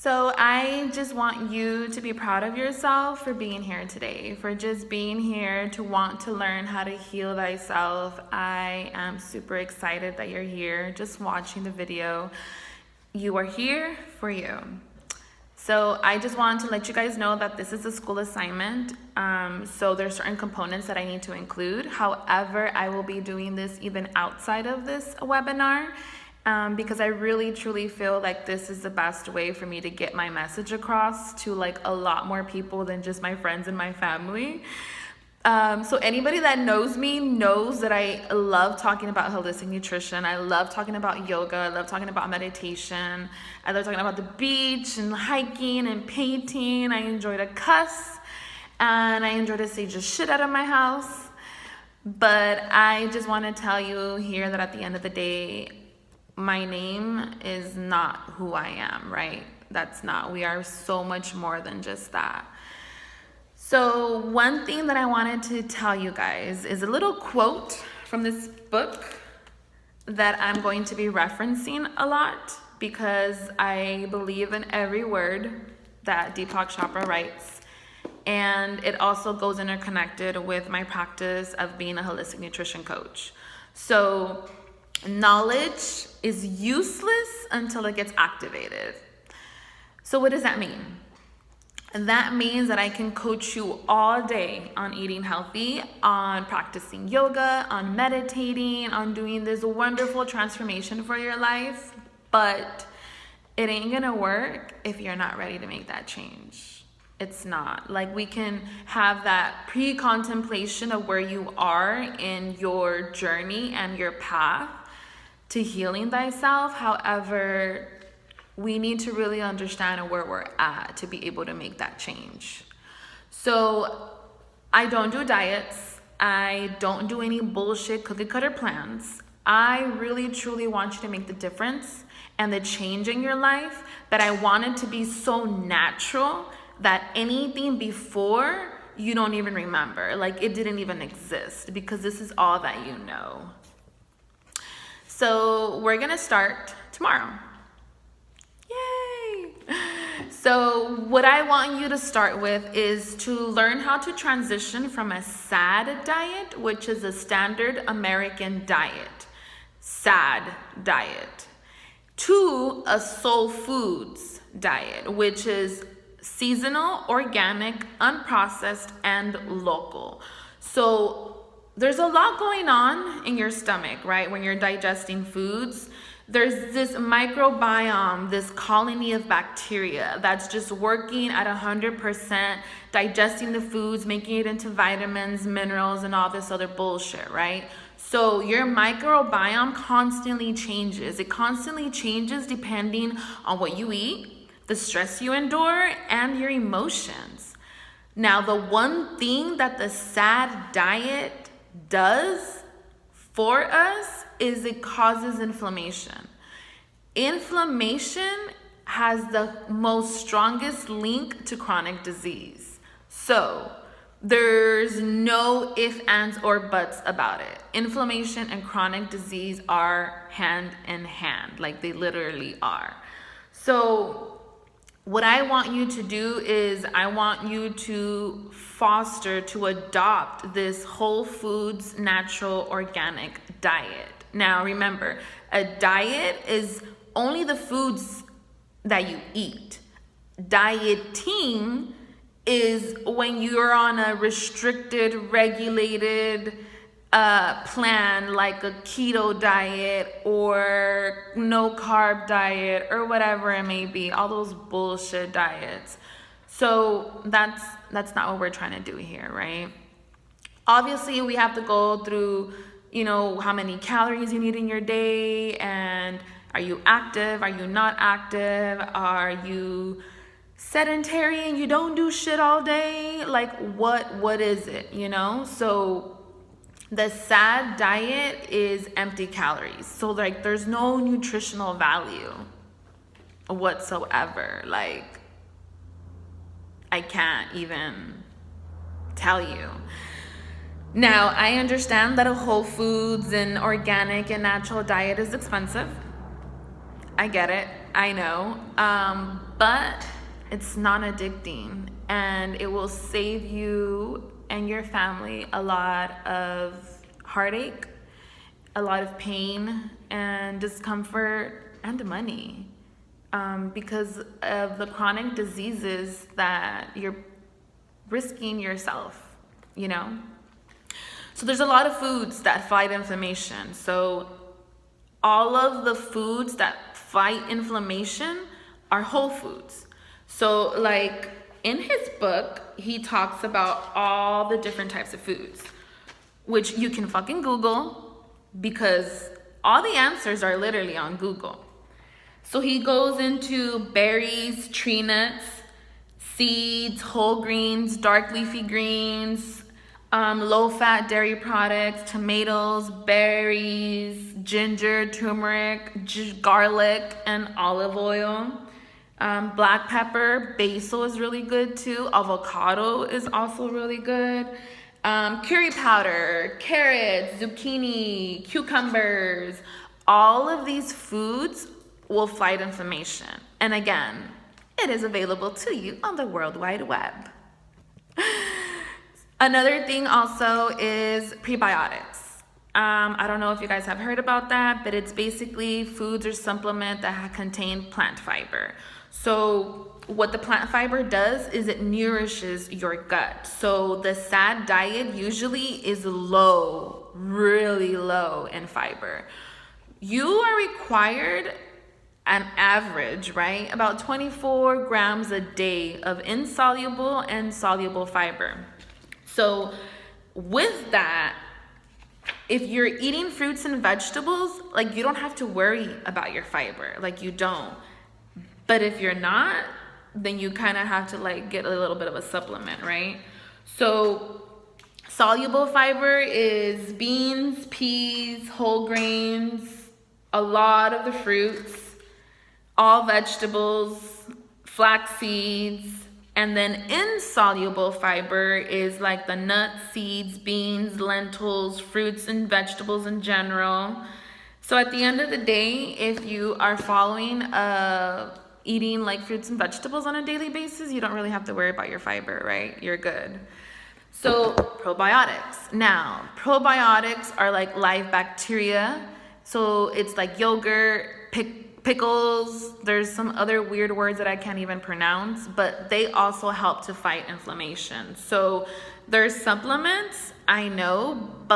So I just want you to be proud of yourself for being here today, for just being here to want to learn how to heal thyself. I am super excited that you're here, just watching the video. You are here for you. So I just wanted to let you guys know that this is a school assignment. So there's certain components that I need to include. However, I will be doing this even outside of this webinar. Because I really truly feel like this is the best way for me to get my message across to like a lot more people than just my friends and my family. So anybody that knows me knows that I love talking about holistic nutrition. I love talking about yoga. I love talking about meditation. I love talking about the beach and hiking and painting. I enjoy to cuss and I enjoy to say just shit out of my house. But I just want to tell you here that at the end of the day, my name is not who I am, right? That's not. We are so much more than just that. So one thing that I wanted to tell you guys is a little quote from this book that I'm going to be referencing a lot because I believe in every word that Deepak Chopra writes. And it also goes interconnected with my practice of being a holistic nutrition coach. So knowledge is useless until it gets activated. So what does that mean? That means that I can coach you all day on eating healthy, on practicing yoga, on meditating, on doing this wonderful transformation for your life, but it ain't gonna work if you're not ready to make that change. It's not. Like, we can have that pre-contemplation of where you are in your journey and your path to healing thyself. However, we need to really understand where we're at to be able to make that change. So I don't do diets. I don't do any bullshit cookie cutter plans. I really truly want you to make the difference and the change in your life, but I want it to be so natural that anything before you don't even remember, like it didn't even exist, because this is all that you know. So we're gonna start tomorrow. Yay! So what I want you to start with is to learn how to transition from a SAD diet, which is a standard American diet, SAD diet, to a soul foods diet, which is seasonal, organic, unprocessed, and local. So there's a lot going on in your stomach, right? When you're digesting foods, there's this microbiome, this colony of bacteria that's just working at 100%, digesting the foods, making it into vitamins, minerals, and all this other bullshit, right? So your microbiome constantly changes. It constantly changes depending on what you eat, the stress you endure, and your emotions. Now, the one thing that the SAD diet does for us is it causes inflammation. Inflammation has the most strongest link to chronic disease. So there's no ifs, ands, or buts about it. Inflammation and chronic disease are hand in hand, like they literally are. So what I want you to do is I want you to foster, to adopt this whole foods, natural, organic diet. Now remember, a diet is only the foods that you eat. Dieting is when you're on a restricted, regulated plan, like a keto diet or no carb diet or whatever it may be, all those bullshit diets. So that's not what we're trying to do here, right? Obviously, we have to go through, how many calories you need in your day, and are you active? Are you not active? Are you sedentary and you don't do shit all day? Like what is it, So the SAD diet is empty calories. So like there's no nutritional value whatsoever. Like I can't even tell you. Now, I understand that a whole foods and organic and natural diet is expensive. I get it. I know. but it's non-addicting, and it will save you and your family a lot of heartache, a lot of pain and discomfort and money, because of the chronic diseases that you're risking yourself, you know? So there's a lot of foods that fight inflammation. So all of the foods that fight inflammation are whole foods. So like in his book, he talks about all the different types of foods, which you can fucking Google, because all the answers are literally on Google. So he goes into berries, tree nuts, seeds, whole greens, dark leafy greens, low-fat dairy products, tomatoes, berries, ginger, turmeric, garlic, and olive oil. Black pepper, basil is really good too. Avocado is also really good. Curry powder, carrots, zucchini, cucumbers. All of these foods will fight inflammation. And again, it is available to you on the World Wide Web. Another thing also is prebiotics. I don't know if you guys have heard about that, but it's basically foods or supplement that contain plant fiber. So what the plant fiber does is it nourishes your gut. So the SAD diet usually is low, really low in fiber. You are required an average, right? About 24 grams a day of insoluble and soluble fiber. So with that, if you're eating fruits and vegetables, like you don't have to worry about your fiber, like you don't. But if you're not, then you kind of have to like get a little bit of a supplement, right? So soluble fiber is beans, peas, whole grains, a lot of the fruits, all vegetables, flax seeds. And then insoluble fiber is like the nuts, seeds, beans, lentils, fruits and vegetables in general. So at the end of the day, if you are following eating like fruits and vegetables on a daily basis, you don't really have to worry about your fiber, right? You're good. So probiotics. Now, probiotics are like live bacteria. So it's like yogurt, pickles, there's some other weird words that I can't even pronounce, but they also help to fight inflammation. So there's supplements, I know, but